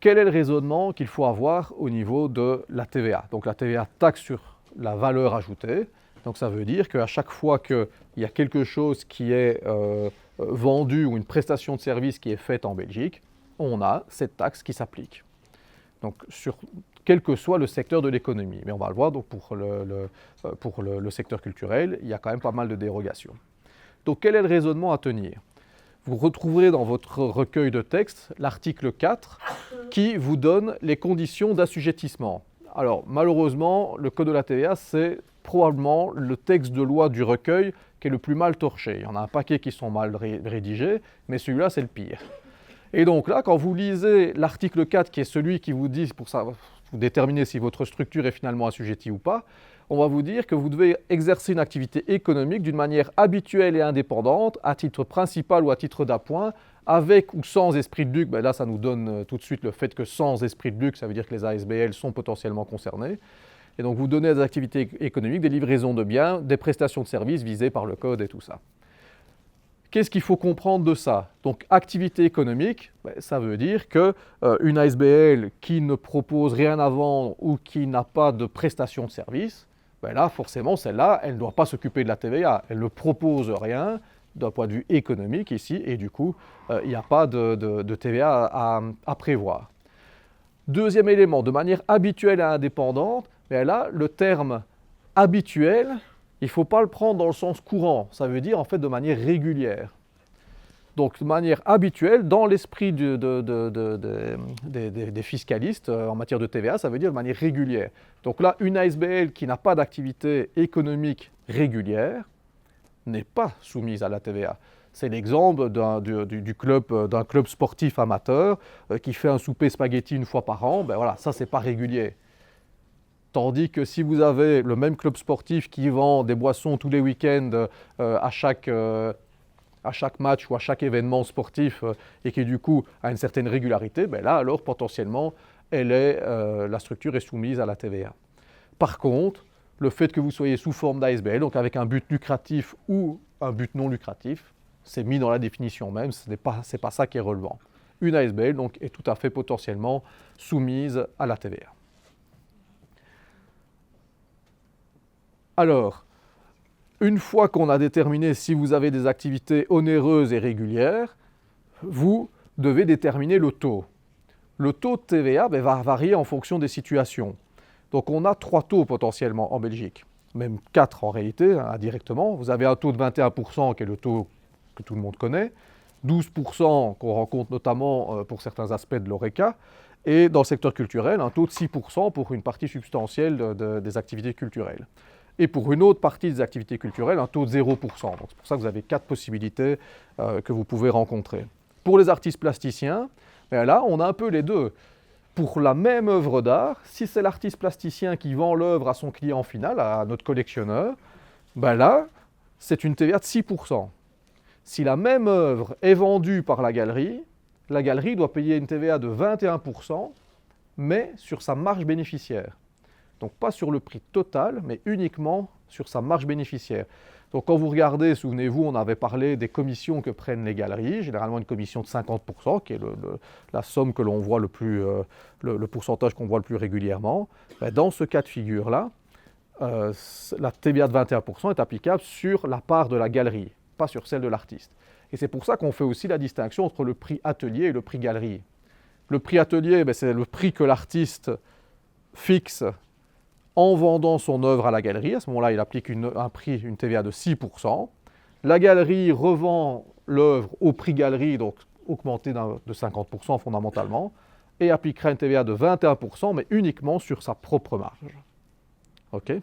quel est le raisonnement qu'il faut avoir au niveau de la TVA? Donc la TVA, taxe sur la valeur ajoutée. Donc ça veut dire qu'à chaque fois qu'il y a quelque chose qui est vendu ou une prestation de service qui est faite en Belgique, on a cette taxe qui s'applique. Donc sur quel que soit le secteur de l'économie. Mais on va le voir, donc pour le secteur culturel, il y a quand même pas mal de dérogations. Donc quel est le raisonnement à tenir? Vous retrouverez dans votre recueil de textes l'article 4 qui vous donne les conditions d'assujettissement. Alors malheureusement, le Code de la TVA, c'est probablement le texte de loi du recueil qui est le plus mal torché. Il y en a un paquet qui sont mal rédigés, mais celui-là, c'est le pire. Et donc là, quand vous lisez l'article 4, qui est celui qui vous dit, pour ça, vous déterminer si votre structure est finalement assujettie ou pas, on va vous dire que vous devez exercer une activité économique d'une manière habituelle et indépendante, à titre principal ou à titre d'appoint, avec ou sans esprit de lucre. Ben là, ça nous donne tout de suite le fait que sans esprit de lucre, ça veut dire que les ASBL sont potentiellement concernés. Et donc vous donnez des activités économiques, des livraisons de biens, des prestations de services visées par le code et tout ça. Qu'est-ce qu'il faut comprendre de ça? Donc, activité économique, ça veut dire qu'une ASBL qui ne propose rien à vendre ou qui n'a pas de prestation de service, ben là, forcément, celle-là, elle ne doit pas s'occuper de la TVA. Elle ne propose rien d'un point de vue économique ici, et du coup, il n'y a pas de TVA à prévoir. Deuxième élément, de manière habituelle et indépendante, ben là, le terme habituel, il ne faut pas le prendre dans le sens courant, ça veut dire en fait de manière régulière. Donc de manière habituelle, dans l'esprit des fiscalistes en matière de TVA, ça veut dire de manière régulière. Donc là, une ASBL qui n'a pas d'activité économique régulière n'est pas soumise à la TVA. C'est l'exemple d'un club sportif amateur qui fait un souper spaghetti une fois par an, ben voilà, ça c'est pas régulier. Tandis que si vous avez le même club sportif qui vend des boissons tous les week-ends à chaque match ou à chaque événement sportif et qui du coup a une certaine régularité, ben là alors potentiellement la structure est soumise à la TVA. Par contre, le fait que vous soyez sous forme d'ASBL, donc avec un but lucratif ou un but non lucratif, c'est mis dans la définition même, ce n'est pas ça qui est relevant. Une ASBL donc est tout à fait potentiellement soumise à la TVA. Alors, une fois qu'on a déterminé si vous avez des activités onéreuses et régulières, vous devez déterminer le taux. Le taux de TVA va varier en fonction des situations. Donc on a 3 taux potentiellement en Belgique, même 4 en réalité, indirectement. Vous avez un taux de 21% qui est le taux que tout le monde connaît, 12% qu'on rencontre notamment pour certains aspects de l'ORECA, et dans le secteur culturel, un taux de 6% pour une partie substantielle des activités culturelles. Et pour une autre partie des activités culturelles, un taux de 0%. Donc c'est pour ça que vous avez 4 possibilités que vous pouvez rencontrer. Pour les artistes plasticiens, ben là, on a un peu les deux. Pour la même œuvre d'art, si c'est l'artiste plasticien qui vend l'œuvre à son client final, à notre collectionneur, ben là, c'est une TVA de 6%. Si la même œuvre est vendue par la galerie doit payer une TVA de 21%, mais sur sa marge bénéficiaire. Donc pas sur le prix total, mais uniquement sur sa marge bénéficiaire. Donc quand vous regardez, souvenez-vous, on avait parlé des commissions que prennent les galeries, généralement une commission de 50%, qui est la somme que l'on voit le pourcentage qu'on voit le plus régulièrement. Ben, dans ce cas de figure-là, la TVA de 21% est applicable sur la part de la galerie, pas sur celle de l'artiste. Et c'est pour ça qu'on fait aussi la distinction entre le prix atelier et le prix galerie. Le prix atelier, ben, c'est le prix que l'artiste fixe en vendant son œuvre à la galerie. À ce moment-là, il applique une TVA de 6%. La galerie revend l'œuvre au prix galerie, donc augmenté de 50% fondamentalement, et appliquera une TVA de 21%, mais uniquement sur sa propre marge. OK ? Le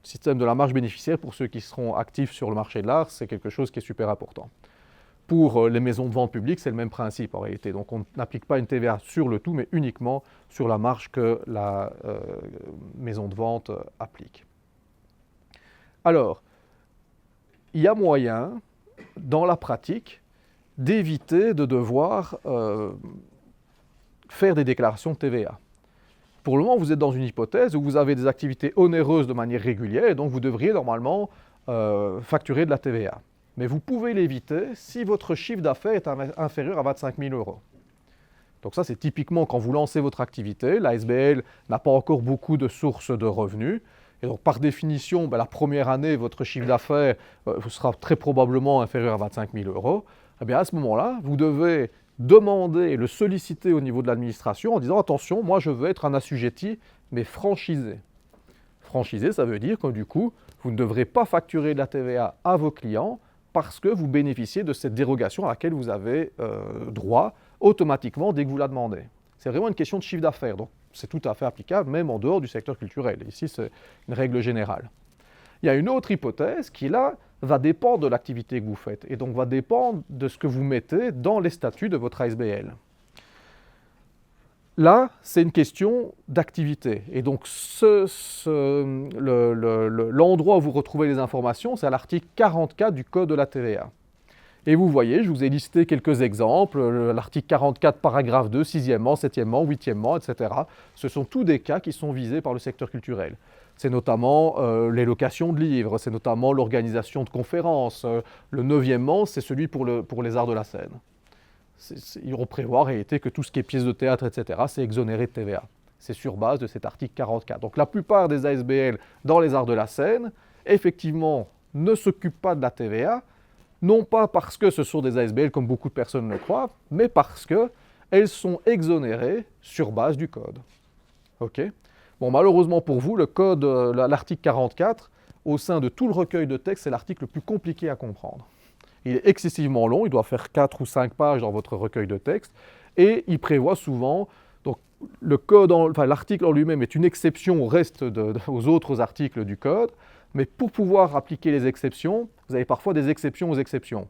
système de la marge bénéficiaire, pour ceux qui seront actifs sur le marché de l'art, c'est quelque chose qui est super important. Pour les maisons de vente publiques, c'est le même principe en réalité. Donc on n'applique pas une TVA sur le tout, mais uniquement sur la marge que la maison de vente applique. Alors, il y a moyen, dans la pratique, d'éviter de devoir faire des déclarations de TVA. Pour le moment, vous êtes dans une hypothèse où vous avez des activités onéreuses de manière régulière, et donc vous devriez normalement facturer de la TVA. Mais vous pouvez l'éviter si votre chiffre d'affaires est inférieur à 25 000 €. Donc ça, c'est typiquement quand vous lancez votre activité, la SBL n'a pas encore beaucoup de sources de revenus. Et donc, par définition, la première année, votre chiffre d'affaires sera très probablement inférieur à 25 000 euros. Eh bien, à ce moment-là, vous devez demander et le solliciter au niveau de l'administration en disant « Attention, moi, je veux être un assujetti, mais franchisé. » Franchisé, ça veut dire que du coup, vous ne devrez pas facturer de la TVA à vos clients parce que vous bénéficiez de cette dérogation à laquelle vous avez droit automatiquement dès que vous la demandez. C'est vraiment une question de chiffre d'affaires, donc c'est tout à fait applicable même en dehors du secteur culturel. Ici, c'est une règle générale. Il y a une autre hypothèse qui, là, va dépendre de l'activité que vous faites et donc va dépendre de ce que vous mettez dans les statuts de votre ASBL. Là, c'est une question d'activité. Et donc, l'endroit où vous retrouvez les informations, c'est à l'article 44 du Code de la TVA. Et vous voyez, je vous ai listé quelques exemples, l'article 44, paragraphe 2, 6e, 7e, 8e, etc. Ce sont tous des cas qui sont visés par le secteur culturel. C'est notamment les locations de livres, c'est notamment l'organisation de conférences. Le 9e, c'est celui pour les arts de la scène. On prévoit en réalité que tout ce qui est pièces de théâtre, etc., c'est exonéré de TVA. C'est sur base de cet article 44. Donc la plupart des ASBL dans les arts de la scène, effectivement, ne s'occupent pas de la TVA, non pas parce que ce sont des ASBL comme beaucoup de personnes le croient, mais parce qu'elles sont exonérées sur base du code. Ok ? Bon, malheureusement pour vous, le code, l'article 44, au sein de tout le recueil de textes, c'est l'article le plus compliqué à comprendre. Il est excessivement long, il doit faire 4 ou 5 pages dans votre recueil de texte, et il prévoit souvent, donc l'article en lui-même est une exception au reste aux autres articles du code, mais pour pouvoir appliquer les exceptions, vous avez parfois des exceptions aux exceptions.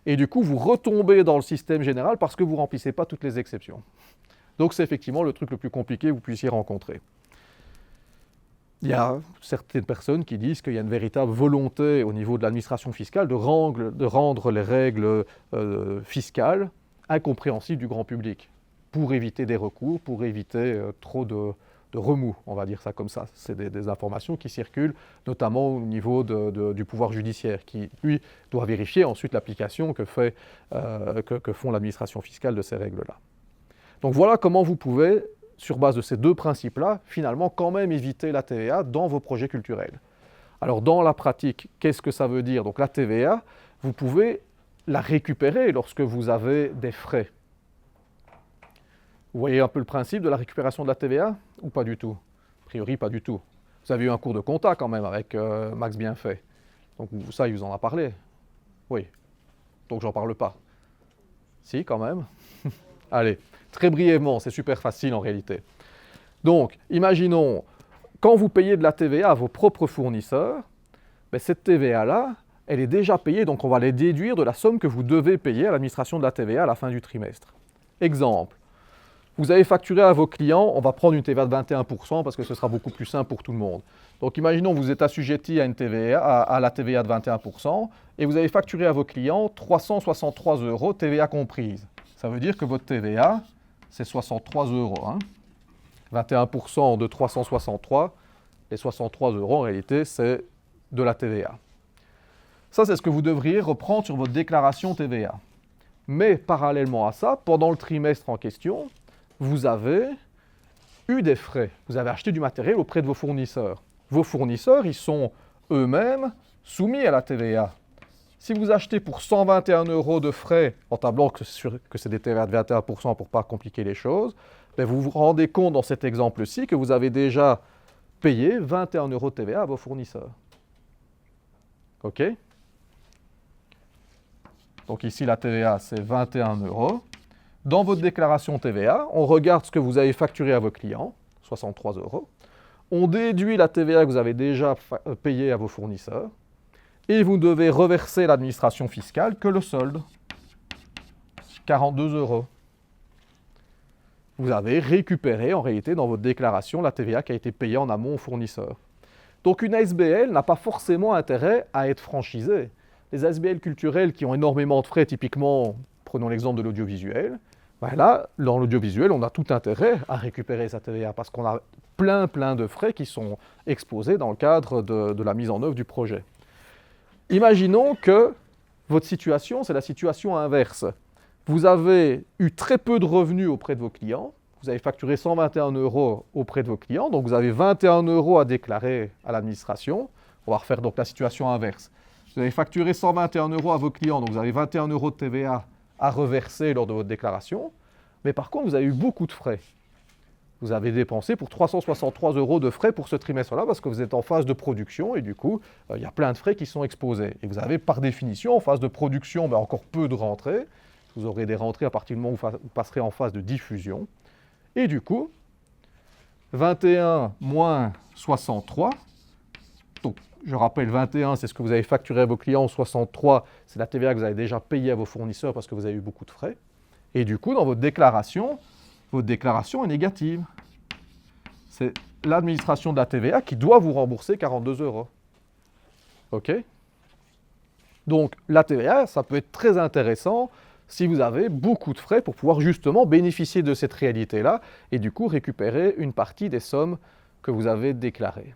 Et du coup, vous retombez dans le système général parce que vous ne remplissez pas toutes les exceptions. Donc c'est effectivement le truc le plus compliqué que vous puissiez rencontrer. Il y a certaines personnes qui disent qu'il y a une véritable volonté au niveau de l'administration fiscale de rendre les règles fiscales incompréhensibles du grand public, pour éviter des recours, pour éviter trop de remous, on va dire ça comme ça. C'est des informations qui circulent, notamment au niveau du pouvoir judiciaire, qui, lui, doit vérifier ensuite l'application que font l'administration fiscale de ces règles-là. Donc voilà comment vous pouvez, sur base de ces deux principes-là, finalement quand même éviter la TVA dans vos projets culturels. Alors dans la pratique, qu'est-ce que ça veut dire? Donc la TVA, vous pouvez la récupérer lorsque vous avez des frais. Vous voyez un peu le principe de la récupération de la TVA ou pas du tout? A priori, pas du tout. Vous avez eu un cours de compta quand même avec Max Bienfait. Donc ça, il vous en a parlé. Oui. Donc j'en parle pas. Si, quand même. Allez, très brièvement, c'est super facile en réalité. Donc, imaginons, quand vous payez de la TVA à vos propres fournisseurs, cette TVA-là, elle est déjà payée, donc on va les déduire de la somme que vous devez payer à l'administration de la TVA à la fin du trimestre. Exemple. Vous avez facturé à vos clients, on va prendre une TVA de 21% parce que ce sera beaucoup plus simple pour tout le monde. Donc imaginons que vous êtes assujetti à la TVA de 21% et vous avez facturé à vos clients 363 € TVA comprise. Ça veut dire que votre TVA, c'est 63 €. 21% de 363, les 63 € en réalité, c'est de la TVA. Ça, c'est ce que vous devriez reprendre sur votre déclaration TVA. Mais parallèlement à ça, pendant le trimestre en question, vous avez eu des frais. Vous avez acheté du matériel auprès de vos fournisseurs. Vos fournisseurs, ils sont eux-mêmes soumis à la TVA. Si vous achetez pour 121 € de frais, en tablant que c'est des TVA de 21% pour ne pas compliquer les choses, vous vous rendez compte dans cet exemple-ci que vous avez déjà payé 21 € de TVA à vos fournisseurs. OK? Donc ici, la TVA, c'est 21 €. Dans votre déclaration TVA, on regarde ce que vous avez facturé à vos clients, 63 €. On déduit la TVA que vous avez déjà payée à vos fournisseurs. Et vous devez reverser à l'administration fiscale que le solde, 42 €. Vous avez récupéré en réalité dans votre déclaration la TVA qui a été payée en amont aux fournisseurs. Donc une ASBL n'a pas forcément intérêt à être franchisée. Les ASBL culturelles qui ont énormément de frais, typiquement, prenons l'exemple de l'audiovisuel, là, dans l'audiovisuel, on a tout intérêt à récupérer sa TVA parce qu'on a plein de frais qui sont exposés dans le cadre de la mise en œuvre du projet. Imaginons que votre situation, c'est la situation inverse. vous avez eu très peu de revenus auprès de vos clients, vous avez facturé 121 € auprès de vos clients, donc vous avez 21 € à déclarer à l'administration. On va refaire donc la situation inverse. Vous avez facturé 121 € à vos clients, donc vous avez 21 € de TVA à reverser lors de votre déclaration. Mais par contre, vous avez eu beaucoup de frais. Vous avez dépensé pour 363 € de frais pour ce trimestre-là parce que vous êtes en phase de production et du coup, il y a plein de frais qui sont exposés. Et vous avez par définition en phase de production encore peu de rentrées. Vous aurez des rentrées à partir du moment où vous passerez en phase de diffusion. Et du coup, 21 moins 63, donc je rappelle 21 c'est ce que vous avez facturé à vos clients, 63 c'est la TVA que vous avez déjà payée à vos fournisseurs parce que vous avez eu beaucoup de frais. Et du coup, dans votre déclaration est négative. C'est l'administration de la TVA qui doit vous rembourser 42 €. OK? Donc la TVA, ça peut être très intéressant si vous avez beaucoup de frais pour pouvoir justement bénéficier de cette réalité-là et du coup récupérer une partie des sommes que vous avez déclarées.